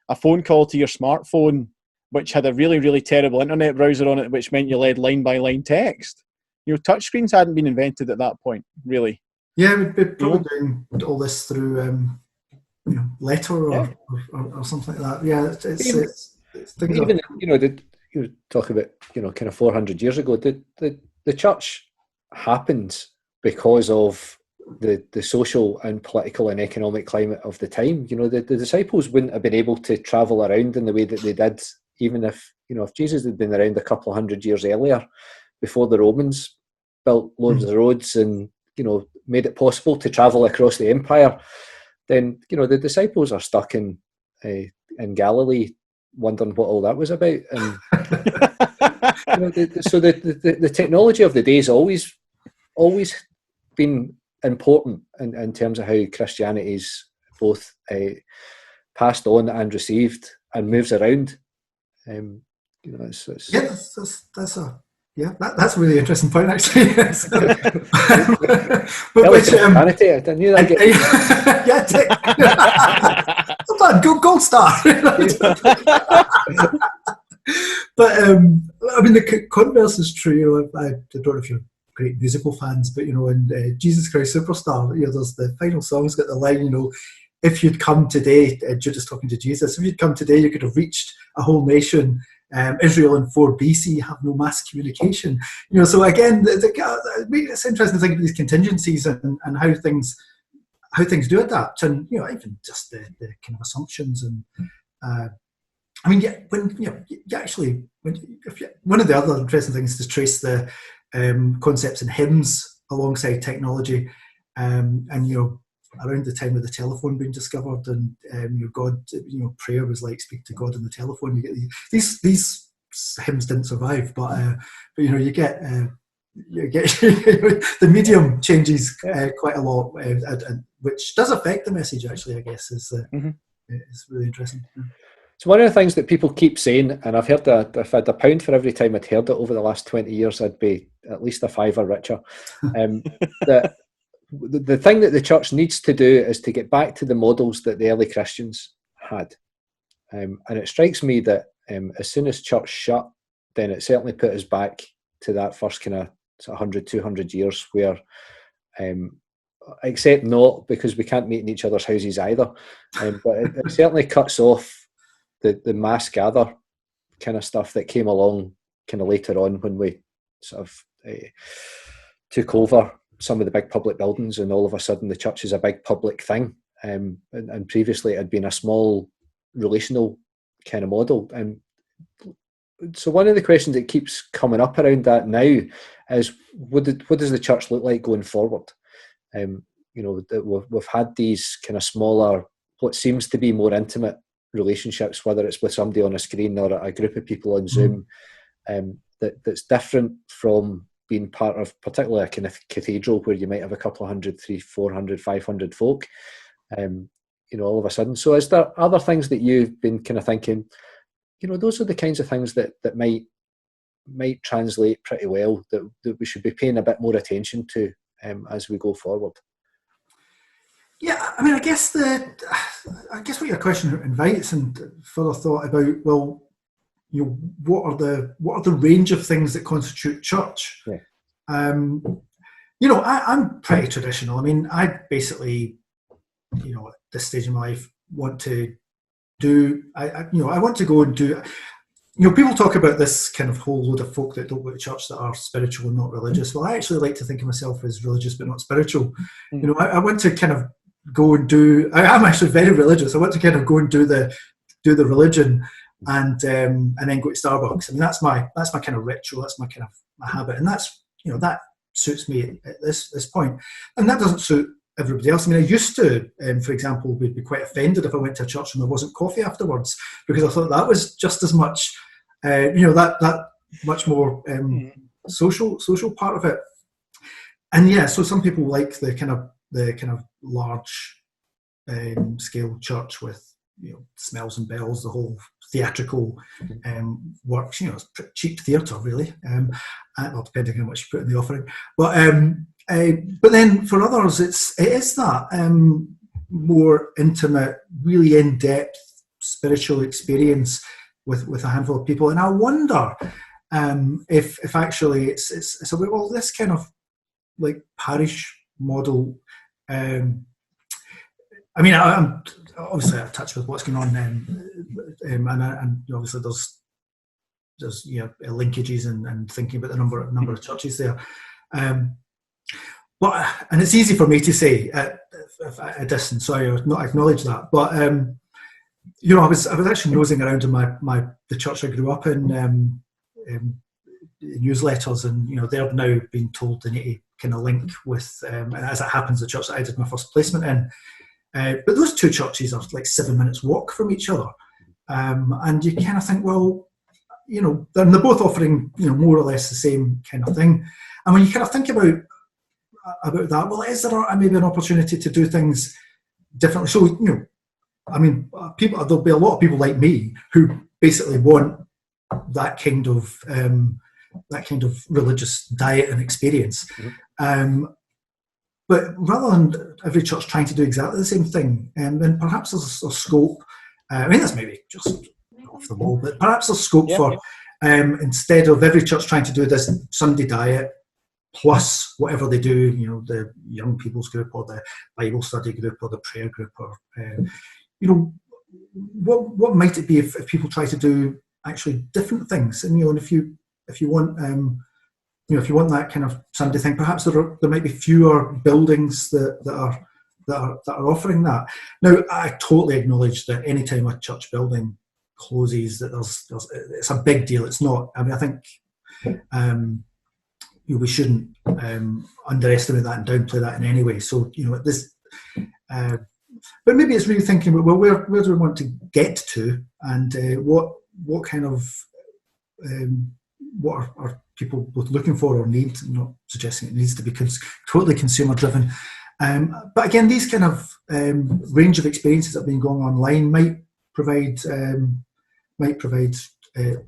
S2: a phone call to your smartphone, which had a really, really terrible internet browser on it, which meant you led line by line text. Touchscreens hadn't been invented at that point, really.
S3: Yeah, we'd be probably doing all this through letter or something like that. Yeah, it's
S4: even you talk about kind of 400 years ago. The church happened because of the social and political and economic climate of the time. The disciples wouldn't have been able to travel around in the way that they did, even if Jesus had been around a couple of 100 years earlier, before the Romans built loads of roads and made it possible to travel across the empire. Then the disciples are stuck in Galilee, wondering what all that was about. And so the technology of the day has always been important in terms of how Christianity's both passed on and received and moves around. That's
S3: a really interesting point, actually. Yes.
S4: Christianity, I knew that.
S3: Well done, gold star. But I mean, the converse is true. I don't know if you're great musical fans, but in Jesus Christ Superstar, there's the final song's got the line, if you'd come today, Judas talking to Jesus, if you'd come today, you could have reached a whole nation. Israel in 4 BC have no mass communication. So again, it's interesting to think of these contingencies and how things do adapt, and even just the kind of assumptions and. I mean, one of the other interesting things is to trace the concepts in hymns alongside technology, and around the time of the telephone being discovered, and God, prayer was like speak to God on the telephone. You get these hymns didn't survive, but you get the medium changes quite a lot, and which does affect the message. Actually, I guess is really interesting. Yeah.
S4: So one of the things that people keep saying, and I've heard that if I had £1 for every time I'd heard it over the last 20 years, I'd be at least a fiver richer. That the thing that the church needs to do is to get back to the models that the early Christians had. And it strikes me that as soon as church shut, then it certainly put us back to that first kind of 100, 200 years where, except not because we can't meet in each other's houses either, but it certainly cuts off the mass gather kind of stuff that came along kind of later on when we sort of took over some of the big public buildings, and all of a sudden the church is a big public thing, and previously it had been a small relational kind of model. And so one of the questions that keeps coming up around that now is what does the church look like going forward? We've had these kind of smaller, what seems to be more intimate relationships, whether it's with somebody on a screen or a group of people on Zoom, that's different from being part of particularly a kind of cathedral where you might have a couple of 100, 300, 400, 500 folk, all of a sudden. So is there other things that you've been kind of thinking, those are the kinds of things that might translate pretty well, that we should be paying a bit more attention to as we go forward?
S3: Yeah, I mean, I guess what your question invites and further thought about, well, what are the range of things that constitute church?
S4: Yeah.
S3: I'm pretty traditional. I mean, I basically, at this stage in my life, want to do. I want to go and do. People talk about this kind of whole load of folk that don't go to church that are spiritual and not religious. Well, I actually like to think of myself as religious but not spiritual. I want to kind of go and do. I'm actually very religious. I want to kind of go and do the religion, and then go to Starbucks. I mean, that's my kind of ritual. That's my kind of my habit, and that's that suits me at this point. And that doesn't suit everybody else. I mean, I used to, for example, would be quite offended if I went to a church and there wasn't coffee afterwards, because I thought that was just as much, that much more social part of it. And yeah, so some people like the kind of large scale church with smells and bells, the whole theatrical works. It's pretty cheap theatre, really. Well, depending on how much you put in the offering. But then for others, it is that more intimate, really in-depth spiritual experience with a handful of people. And I wonder if actually it's a bit, well, this kind of like parish model. I mean, I'm obviously out of touch with what's going on, and obviously there's linkages and thinking about the number of churches there. and it's easy for me to say at a distance, so I would not acknowledge that. But you know, I was actually nosing around in the church I grew up in, newsletters, and you know, they're now being told they need to kind of link with, and as it happens, the church that I did my first placement in. But those two churches are like 7 minutes walk from each other, and you kind of think, well, you know, they're both offering, you know, more or less the same kind of thing. And when you kind of think about that, well, is there maybe an opportunity to do things differently? So, you know, I mean, there'll be a lot of people like me who basically want that kind of religious diet and experience. Mm-hmm. But rather than every church trying to do exactly the same thing, then perhaps there's a scope. I mean, that's maybe just off the wall, but perhaps there's scope for instead of every church trying to do this Sunday diet plus whatever they do, you know, the young people's group or the Bible study group or the prayer group, or you know, what might it be if people try to do actually different things? And you know, and if you want you know, if you want that kind of Sunday thing, perhaps there might be fewer buildings that are offering that. Now, I totally acknowledge that any time a church building closes, that it's a big deal. It's not. I mean, I think you know, we shouldn't underestimate that and downplay that in any way. So, you know, this. But maybe it's really thinking about, well, where do we want to get to, and what kind of what are people both looking for or need? I'm not suggesting it needs to be totally consumer driven, but again, these kind of range of experiences that have been going online might provide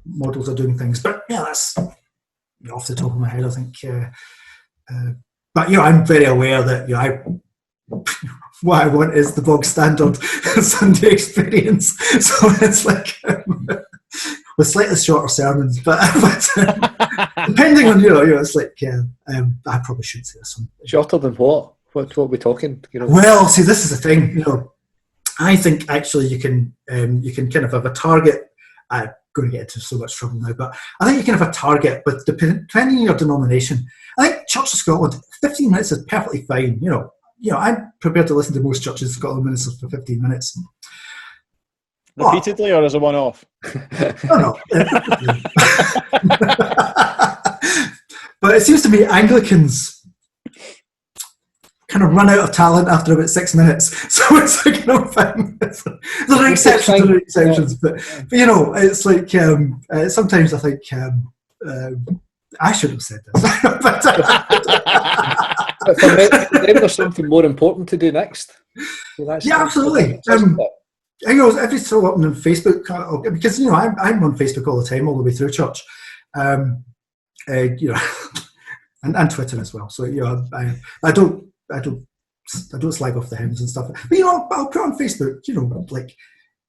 S3: models of doing things. But yeah, that's off the top of my head, I think. But you know, I'm very aware that, you know, what I want is the bog standard Sunday experience. So it's like with slightly shorter sermons, but depending on, you know, it's like I probably should say this one.
S4: Shorter than what? What are we talking? You know.
S3: Well, see, this is the thing. You know, I think actually you can kind of have a target. I'm going to get into so much trouble now, but I think you can have a target, but depending on your denomination, I think Church of Scotland, 15 minutes is perfectly fine. You know, I'm prepared to listen to most churches of Scotland ministers for 15 minutes.
S2: Repeatedly, or as a one-off?
S3: No. But it seems to me Anglicans kind of run out of talent after about 6 minutes. So it's like, you know, there are exceptions, but you know, it's like sometimes I think I should have said this.
S4: But for them, there's something more important to do next. So
S3: yeah, absolutely. I know every so often on Facebook, because you know I'm on Facebook all the time, all the way through church, you know, and Twitter as well. So you know, I don't slag off the hymns and stuff. But you know, I'll put on Facebook, you know, like,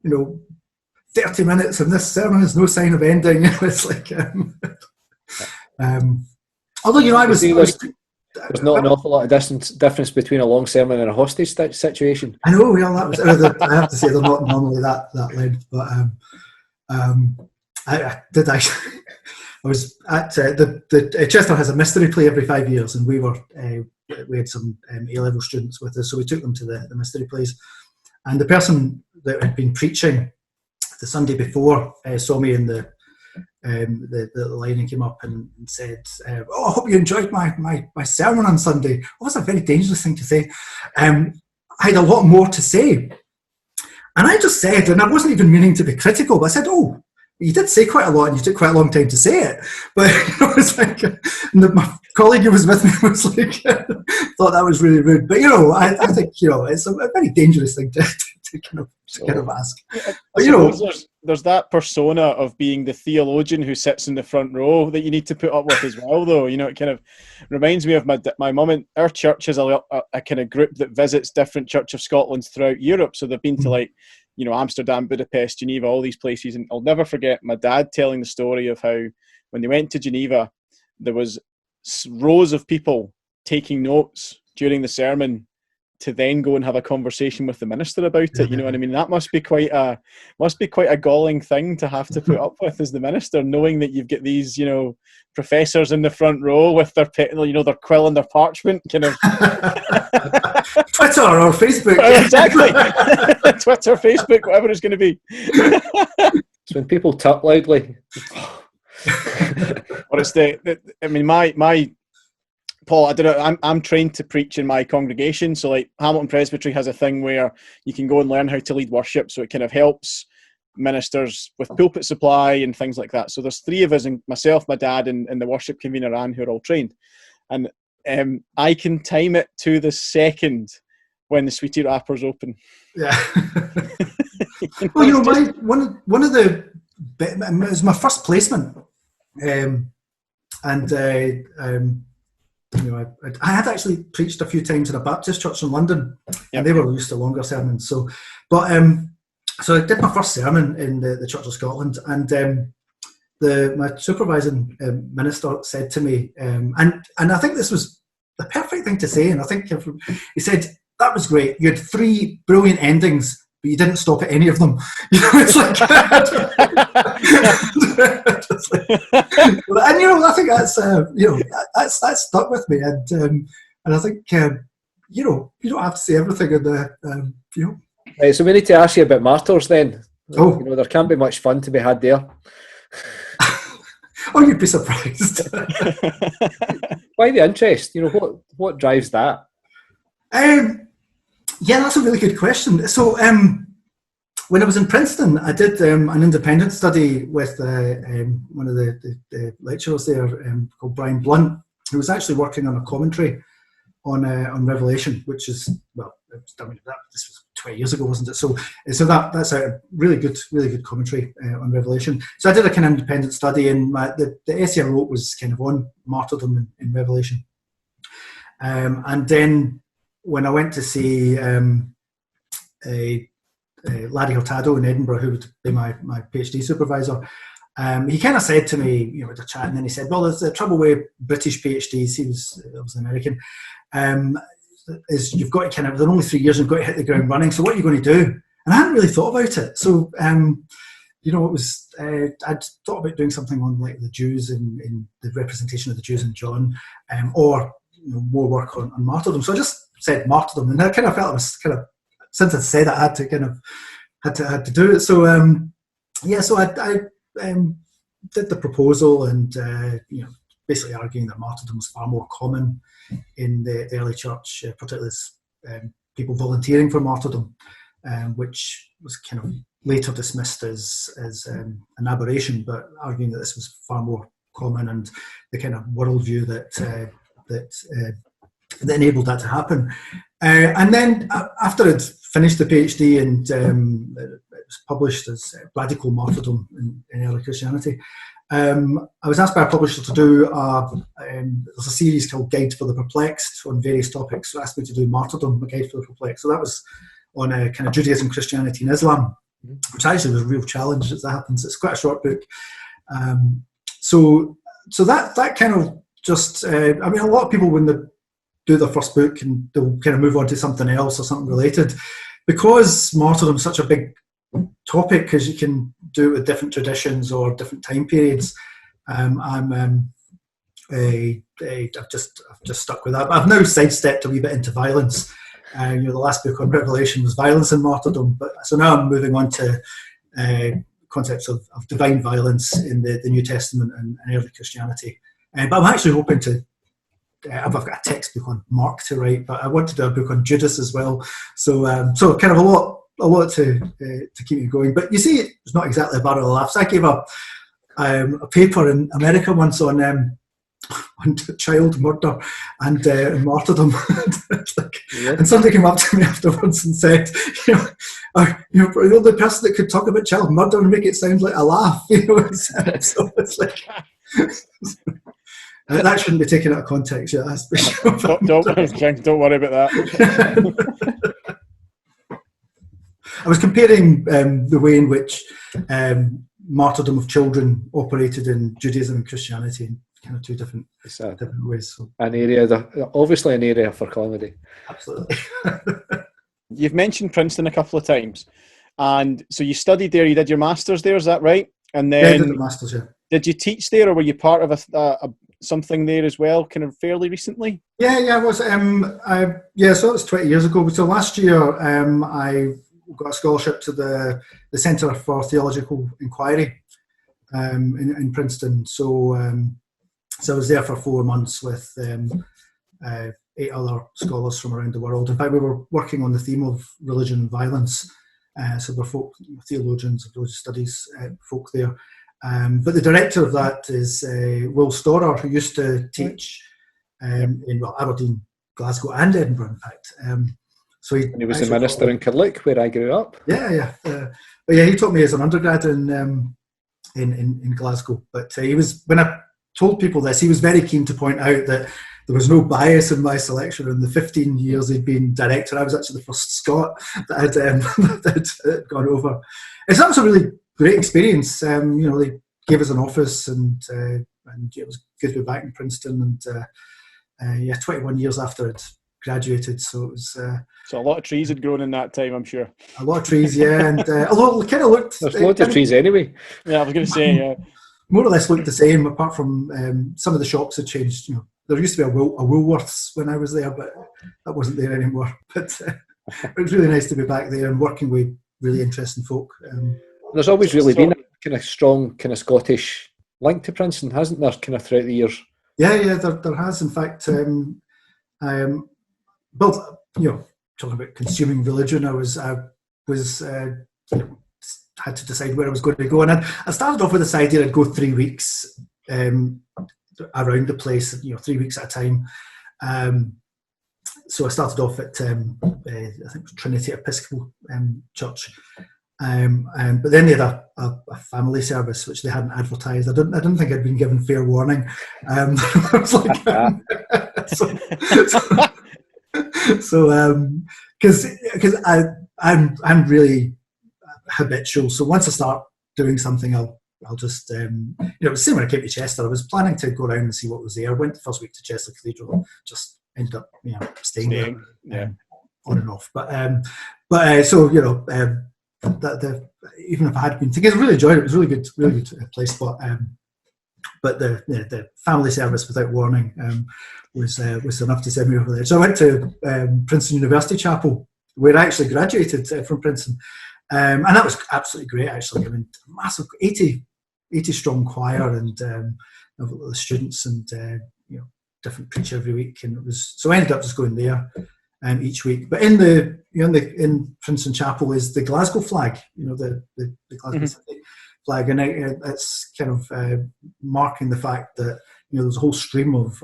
S3: you know, 30 minutes and this sermon is no sign of ending. You know, it's like, although you know,
S4: there's not an awful lot of difference between a long sermon and a hostage situation.
S3: I know, well, that was. I have to say they're not normally that length, but I was at the Chester has a mystery play every 5 years, and we had some A-level students with us, so we took them to the mystery plays, and the person that had been preaching the Sunday before saw me in the line and came up and said, "Oh, I hope you enjoyed my sermon on Sunday." Oh, that's a very dangerous thing to say. I had a lot more to say, and I just said, and I wasn't even meaning to be critical, but I said, "Oh, you did say quite a lot, and you took quite a long time to say it." But you know, it's like, my colleague who was with me was like, thought that was really rude. But you know, I think, you know, it's a very dangerous thing to kind of ask. But, you know,
S2: there's that persona of being the theologian who sits in the front row that you need to put up with as well, though. You know, it kind of reminds me of my mum, and our church is a kind of group that visits different Church of Scotlands throughout Europe. So they've been to, like, you know, Amsterdam, Budapest, Geneva, all these places. And I'll never forget my dad telling the story of how when they went to Geneva, there was rows of people taking notes during the sermon to then go and have a conversation with the minister about it. You know what I mean? That must be quite a galling thing to have to put up with as the minister, knowing that you've got these, professors in the front row with their their quill and their parchment, kind of.
S3: Twitter or Facebook.
S2: Exactly. Twitter, Facebook, whatever it's going to be.
S4: It's when people talk loudly.
S2: Or it's my Paul, I don't know, I'm trained to preach in my congregation. So like Hamilton Presbytery has a thing where you can go and learn how to lead worship. So it kind of helps ministers with pulpit supply and things like that. So there's 3 of us, and myself, my dad, and the worship convener, Anne, who are all trained. And I can time it to the second when the sweetie wrappers open.
S3: Yeah. Well, one of the, it was my first placement. I had actually preached a few times in a Baptist church in London, and they were used to longer sermons. So I did my first sermon in the Church of Scotland, and my supervising minister said to me, and I think this was the perfect thing to say, and I think he said, "That was great. You had 3 brilliant endings, but you didn't stop at any of them." It's like, and I think that's that stuck with me, and I think you don't have to say everything in the
S4: Right, so we need to ask you about martyrs then.
S3: Oh,
S4: there can't be much fun to be had there.
S3: Oh, you'd be surprised.
S4: Why the interest? What drives that?
S3: Yeah, that's a really good question. So when I was in Princeton, I did an independent study with one of the lecturers there called Brian Blunt, who was actually working on a commentary on Revelation, which is, this was 20 years ago, wasn't it? So that's a really good commentary on Revelation. So I did a kind of independent study, and the essay I wrote was kind of on martyrdom in Revelation. And then when I went to see Larry Hurtado in Edinburgh, who would be my PhD supervisor, he kind of said to me, with a chat, and then he said, "Well, there's the trouble with British PhDs." He was American. Is you've got to they're only 3 years and you've got to hit the ground running. So what are you going to do? And I hadn't really thought about it. So it was I'd thought about doing something on like the Jews in the representation of the Jews in John, or more work on martyrdom. So I just said martyrdom, and I kind of felt it was since I said it, I had to do it. So so I did the proposal, and basically arguing that martyrdom was far more common in the early church, particularly as people volunteering for martyrdom, which was kind of later dismissed as an aberration, but arguing that this was far more common, and the kind of worldview that enabled that to happen. And then after I'd finished the PhD, and it was published as Radical Martyrdom in Early Christianity, I was asked by a publisher to do there's a series called Guide for the Perplexed on various topics. So asked me to do Martyrdom, a Guide for the Perplexed. So that was on kind of Judaism, Christianity and Islam, which actually was a real challenge as that happens. It's quite a short book. So that kind of just, a lot of people, when they do their first book, and they'll kind of move on to something else or something related, because martyrdom is such a big topic, because you can do it with different traditions or different time periods. I've just stuck with that. But I've now sidestepped a wee bit into violence. The last book on Revelation was violence and martyrdom, so now I'm moving on to concepts of divine violence in the New Testament and early Christianity. But I'm actually hoping to. I've got a textbook on Mark to write, but I want to do a book on Judas as well. So kind of a lot to keep me going. But you see, it's not exactly a barrel of laughs. I gave a paper in America once on child murder and martyrdom. And somebody came up to me afterwards and said, you're the only person that could talk about child murder and make it sound like a laugh. So it's like. That shouldn't be taken out of context. Yeah, that's for sure.
S2: Don't worry about that.
S3: I was comparing the way in which martyrdom of children operated in Judaism and Christianity, and kind of two different ways. So.
S4: Obviously an area for comedy.
S3: Absolutely.
S2: You've mentioned Princeton a couple of times, and so you studied there. You did your masters there, is that right? And then
S3: I did the masters. Yeah.
S2: Did you teach there, or were you part of something there as well, kind of fairly recently?
S3: Yeah, I was. So it was 20 years ago. So last year, I got a scholarship to the Centre for Theological Inquiry in Princeton. So I was there for 4 months with 8 other scholars from around the world. In fact, we were working on the theme of religion and violence. So we're theologians, religious studies folk there. But the director of that is Will Storer, who used to teach in Aberdeen, Glasgow, and Edinburgh, in fact. So he
S4: was the minister in Kirlick, where I grew up.
S3: Yeah. But yeah, he taught me as an undergrad in Glasgow. But when I told people this, he was very keen to point out that there was no bias in my selection. In the 15 years he'd been director, I was actually the first Scot that had gone over. And so that was a really great experience. They gave us an office, and it was good to be back in Princeton. And 21 years after I'd graduated, so it was.
S2: So a lot of trees had grown in that time, I'm sure.
S3: A lot of trees, yeah. And although it kind of looked,
S4: there's loads of trees anyway.
S2: Yeah, I was going to say, yeah.
S3: More or less looked the same, apart from some of the shops had changed. There used to be a Woolworths when I was there, but that wasn't there anymore. But it was really nice to be back there and working with really interesting folk.
S4: There's always really been a kind of strong, kind of Scottish link to Princeton, hasn't there, kind of throughout the years?
S3: Yeah, there has. In fact, talking about consuming religion, I was had to decide where I was going to go, and I started off with this idea I'd go 3 weeks around the place, 3 weeks at a time. So I started off at I think Trinity Episcopal Church, but then they had a family service which they hadn't advertised. I didn't think I'd been given fair warning. I was like, because I'm really habitual. So once I start doing something, I'll just it was the same when I came to Chester. I was planning to go around and see what was there. I went the first week to Chester Cathedral, just ended up staying there, on and off. But even if I had been thinking, I really enjoyed it. It was really good place. But the family service without warning was enough to send me over there. So I went to Princeton University Chapel, where I actually graduated from Princeton. And that was absolutely great, actually. I mean, massive 80 strong choir, and the students, and different preacher every week, and it was so I ended up just going there each week. But in Princeton Chapel is the Glasgow flag, the Glasgow City flag, and it's kind of marking the fact that there's a whole stream of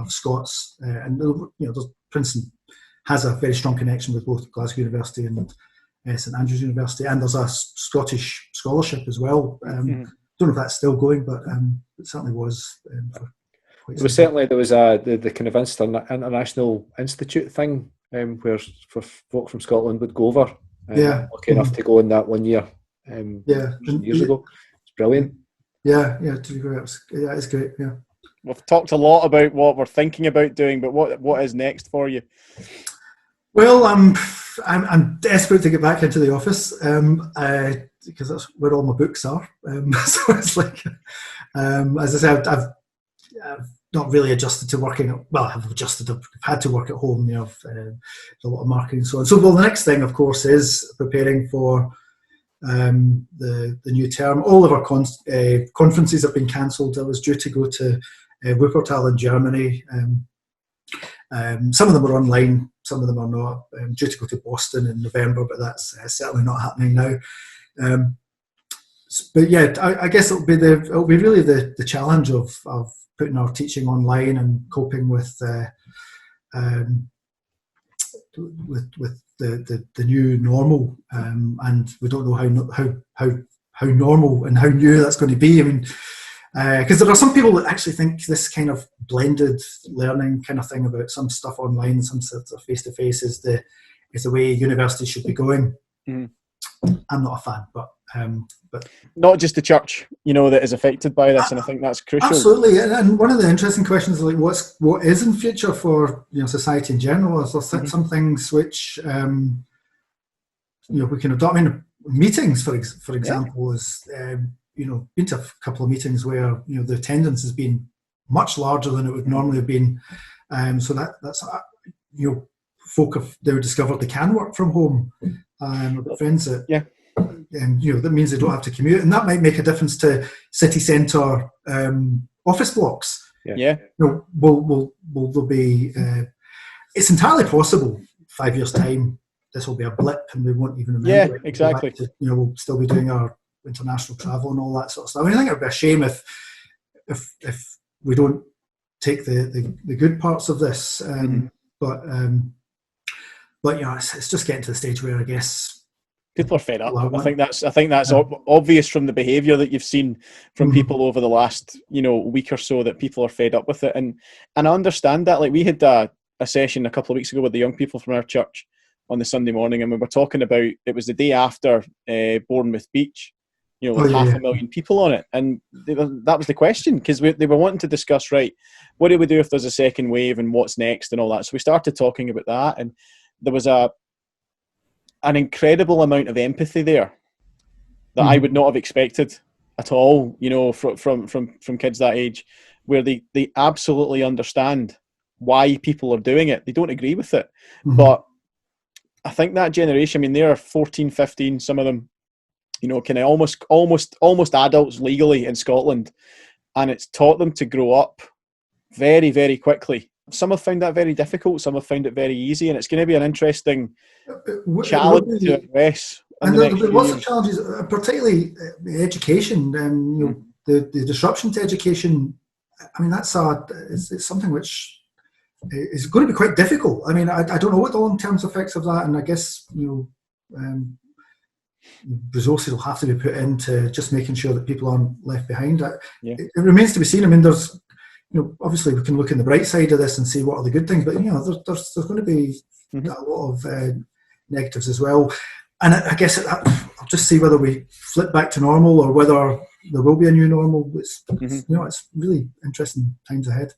S3: Scots, and Princeton has a very strong connection with both Glasgow University and St Andrews University, and there's a Scottish scholarship as well. Don't know if that's still going, but it certainly was.
S4: There was the kind of international institute thing where for folk from Scotland would go over. Lucky enough to go in that 1 year. Years ago. It's brilliant.
S3: Yeah. To be fair, it's great. Yeah.
S2: We've talked a lot about what we're thinking about doing, but what is next for you?
S3: Well, I'm desperate to get back into the office because that's where all my books are. So it's like, as I said, I've not really adjusted to working. Well, I've adjusted. I've had to work at home. I've a lot of marketing and so on. So, well, the next thing, of course, is preparing for the new term. All of our conferences have been cancelled. I was due to go to Wuppertal in Germany. Some of them are online, some of them are not. I'm due to go to Boston in November, but that's certainly not happening now. But yeah, I guess it'll be really the challenge of putting our teaching online and coping with the new normal, and we don't know how normal and how new that's going to be. I mean, because there are some people that actually think this kind of blended learning kind of thing about some stuff online, some sort of face-to-face is the way universities should be going. I'm not a fan, but
S2: not just the church, that is affected by this, and I think that's crucial.
S3: Absolutely, and one of the interesting questions is like, what is in future for society in general? Is there some things which we can adopt? I mean, meetings, for example, is been to a couple of meetings where the attendance has been much larger than it would normally have been, so that's folk have discovered they can work from home. I've got friends that that means they don't have to commute, and that might make a difference to city centre office blocks. Will there be? It's entirely possible. 5 years' time, this will be a blip, and we won't even remember.
S2: Exactly.
S3: We'll still be doing our international travel and all that sort of stuff. I mean, I think it'd be a shame if we don't take the good parts of this. But it's just getting to the stage where I guess
S2: people are fed up. I think that's obvious from the behaviour that you've seen from people over the last week or so, that people are fed up with it, and I understand that. Like, we had a session a couple of weeks ago with the young people from our church on the Sunday morning, and we were talking about, it was the day after Bournemouth Beach, with 500,000 people on it, and that was the question, because they were wanting to discuss, right, what do we do if there's a second wave and what's next and all that. So we started talking about that, and there was an incredible amount of empathy there that I would not have expected at all, from kids that age, where they absolutely understand why people are doing it. They don't agree with it, but I think that generation, I mean, they're 14, 15, some of them, kind of almost adults legally in Scotland, and it's taught them to grow up very, very quickly. Some have found that very difficult, some have found it very easy, and it's going to be an interesting challenge to address.
S3: And there'll be lots of challenges, particularly education, the disruption to education. I mean, it's something which is going to be quite difficult. I mean, I don't know what the long-term effects of that, and I guess resources will have to be put into just making sure that people aren't left behind. It remains to be seen. I mean, there's obviously we can look in the bright side of this and see what are the good things, but there's going to be a lot of negatives as well. And I guess I'll just see whether we flip back to normal or whether there will be a new normal. It's really interesting times ahead.